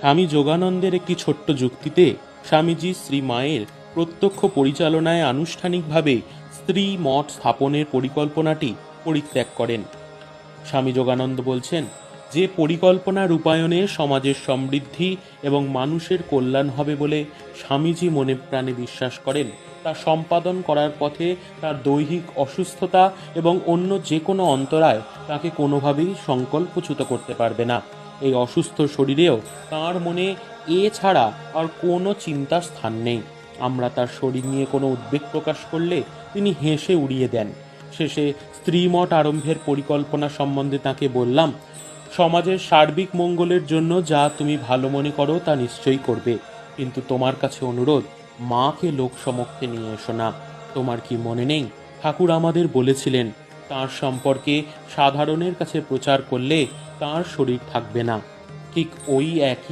স্বামী যোগানন্দের একটি ছোট্ট যুক্তিতে স্বামীজি শ্রী মায়ের প্রত্যক্ষ পরিচালনায় আনুষ্ঠানিকভাবে স্ত্রী মঠ স্থাপনের পরিকল্পনাটি পরিত্যাগ করেন। স্বামী যোগানন্দ বলছেন, যে পরিকল্পনা রূপায়ণে সমাজের সমৃদ্ধি এবং মানুষের কল্যাণ হবে বলে স্বামীজি মনে প্রাণে বিশ্বাস করেন, তা সম্পাদন করার পথে তার দৈহিক অসুস্থতা এবং অন্য যে কোনো অন্তরায় তাকে কোনোভাবেই সংকল্পচ্যুত করতে পারবে না। এই অসুস্থ শরীরেও তাঁর মনে এ ছাড়া আর কোনো চিন্তার স্থান নেই। আমরা তার শরীর নিয়ে কোনো উদ্বেগ প্রকাশ করলে তিনি হেসে উড়িয়ে দেন। শেষে স্ত্রীমঠ আরম্ভের পরিকল্পনা সম্বন্ধে তাকে বললাম, সমাজের সার্বিক মঙ্গলের জন্য যা তুমি ভালো মনে করো তা নিশ্চয়ই করবে, কিন্তু তোমার কাছে অনুরোধ, মাকে লোক সমক্ষে নিয়ে এসো না। তোমার কি মনে নেই, ঠাকুর আমাদের বলেছিলেন, তার সম্পর্কে সাধারণের কাছে প্রচার করলে তার শরীর থাকবে না। ঠিক ওই একই